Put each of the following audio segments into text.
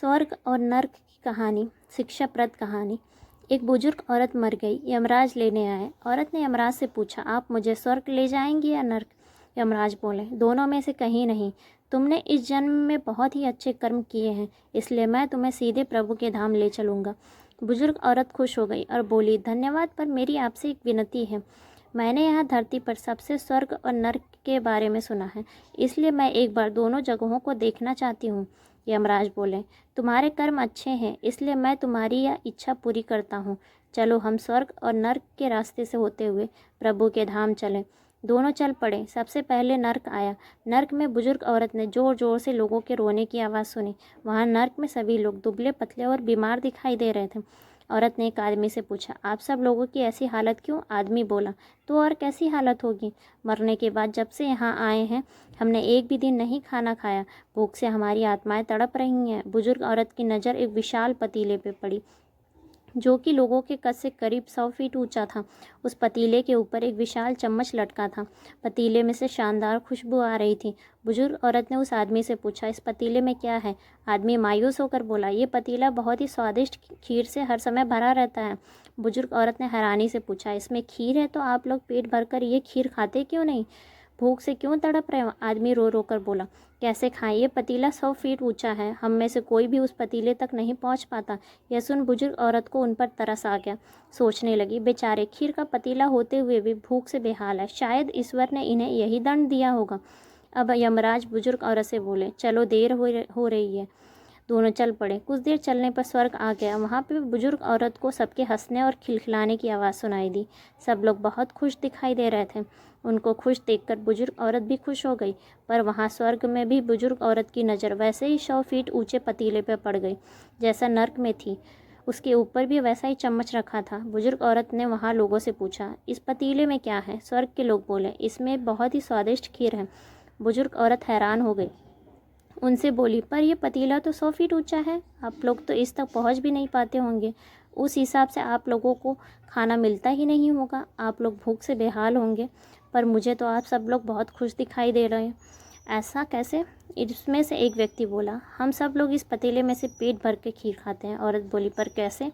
स्वर्ग और नर्क की कहानी, शिक्षाप्रद कहानी। एक बुजुर्ग औरत मर गई। यमराज लेने आए। औरत ने यमराज से पूछा, आप मुझे स्वर्ग ले जाएंगे या नर्क? यमराज बोले, दोनों में से कहीं नहीं। तुमने इस जन्म में बहुत ही अच्छे कर्म किए हैं, इसलिए मैं तुम्हें सीधे प्रभु के धाम ले चलूँगा। बुजुर्ग औरत खुश हो गई और बोली, धन्यवाद, पर मेरी आपसे एक विनती है। मैंने यहाँ धरती पर सबसे स्वर्ग और नर्क के बारे में सुना है, इसलिए मैं एक बार दोनों जगहों को देखना चाहती हूँ। यमराज बोले, तुम्हारे कर्म अच्छे हैं, इसलिए मैं तुम्हारी यह इच्छा पूरी करता हूँ। चलो हम स्वर्ग और नर्क के रास्ते से होते हुए प्रभु के धाम चलें। दोनों चल पड़े। सबसे पहले नर्क आया। नर्क में बुजुर्ग औरत ने जोर जोर से लोगों के रोने की आवाज़ सुनी। वहाँ नर्क में सभी लोग दुबले पतले और बीमार दिखाई दे रहे थे। औरत ने एक आदमी से पूछा, आप सब लोगों की ऐसी हालत क्यों? आदमी बोला, तो और कैसी हालत होगी? मरने के बाद जब से यहाँ आए हैं हमने एक भी दिन नहीं खाना खाया। भूख से हमारी आत्माएं तड़प रही हैं। बुजुर्ग औरत की नज़र एक विशाल पतीले पे पड़ी, जो कि लोगों के कद से करीब 100 फीट ऊंचा था। उस पतीले के ऊपर एक विशाल चम्मच लटका था। पतीले में से शानदार खुशबू आ रही थी। बुजुर्ग औरत ने उस आदमी से पूछा, इस पतीले में क्या है? आदमी मायूस होकर बोला, ये पतीला बहुत ही स्वादिष्ट खीर से हर समय भरा रहता है। बुजुर्ग औरत ने हैरानी से पूछा, इसमें खीर है तो आप लोग पेट भरकर ये खीर खाते क्यों नहीं? भूख से क्यों तड़प रहे हो? आदमी रो रो कर बोला, कैसे खाएं? ये पतीला 100 फीट ऊंचा है, हम में से कोई भी उस पतीले तक नहीं पहुंच पाता। यह सुन बुजुर्ग औरत को उन पर तरस आ गया। सोचने लगी, बेचारे, खीर का पतीला होते हुए भी भूख से बेहाल है। शायद ईश्वर ने इन्हें यही दंड दिया होगा। अब यमराज बुजुर्ग औरत से बोले, चलो देर हो रही है। दोनों चल पड़े। कुछ देर चलने पर स्वर्ग आ गया। वहाँ पे बुजुर्ग औरत को सबके हंसने और खिलखिलाने की आवाज़ सुनाई दी। सब लोग बहुत खुश दिखाई दे रहे थे। उनको खुश देखकर बुजुर्ग औरत भी खुश हो गई। पर वहाँ स्वर्ग में भी बुजुर्ग औरत की नज़र वैसे ही 100 फीट ऊंचे पतीले पर पड़ गई जैसा नर्क में थी। उसके ऊपर भी वैसा ही चम्मच रखा था। बुजुर्ग औरत ने वहाँ लोगों से पूछा, इस पतीले में क्या है? स्वर्ग के लोग बोले, इसमें बहुत ही स्वादिष्ट खीर है। बुजुर्ग औरत हैरान हो गई। उनसे बोली, पर यह पतीला तो 100 फीट ऊंचा है, आप लोग तो इस तक पहुंच भी नहीं पाते होंगे। उस हिसाब से आप लोगों को खाना मिलता ही नहीं होगा, आप लोग भूख से बेहाल होंगे। पर मुझे तो आप सब लोग बहुत खुश दिखाई दे रहे हैं। ऐसा कैसे? इसमें से एक व्यक्ति बोला, हम सब लोग इस पतीले में से पेट भर के खीर खाते हैं। औरत बोली, पर कैसे?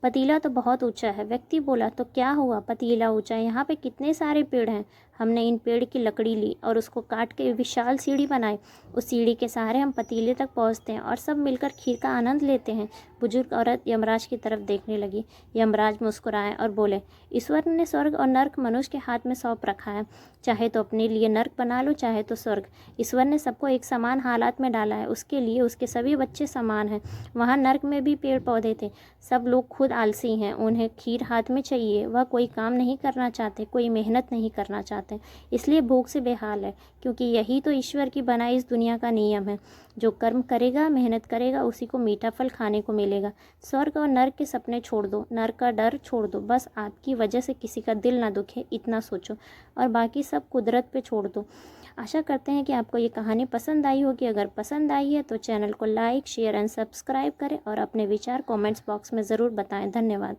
पतीला तो बहुत ऊंचा है। व्यक्ति बोला, तो क्या हुआ? पतीला ऊंचा है, यहाँ पे कितने सारे पेड़ हैं। हमने इन पेड़ की लकड़ी ली और उसको काट के विशाल सीढ़ी बनाई। उस सीढ़ी के सहारे हम पतीले तक पहुँचते हैं और सब मिलकर खीर का आनंद लेते हैं। बुजुर्ग औरत यमराज की तरफ देखने लगी। यमराज मुस्कुराए और बोले, ईश्वर ने स्वर्ग और नर्क मनुष्य के हाथ में सौंप रखा है। चाहे तो अपने लिए नर्क बना लो, चाहे तो स्वर्ग। ईश्वर ने सबको एक समान हालात में डाला है, उसके लिए उसके सभी बच्चे समान हैं। वहाँ नर्क में भी पेड़ पौधे थे। सब लोग खुद आलसी हैं, उन्हें खीर हाथ में चाहिए। वह कोई काम नहीं करना चाहते, कोई मेहनत नहीं करना चाहते, इसलिए भूख से बेहाल है। क्योंकि यही तो ईश्वर की बनाई इस दुनिया का नियम है। जो कर्म करेगा, मेहनत करेगा, उसी को मीठा फल खाने को मिलेगा। स्वर्ग और नर्क के सपने छोड़ दो, नर्क का डर छोड़ दो। बस आपकी वजह से किसी का दिल ना दुखे, इतना सोचो, और बाकी सब कुदरत पे छोड़ दो। आशा करते हैं कि आपको ये कहानी पसंद आई होगी। अगर पसंद आई है तो चैनल को लाइक, शेयर एंड सब्सक्राइब करें और अपने विचार कमेंट्स बॉक्स में ज़रूर बताएं। धन्यवाद।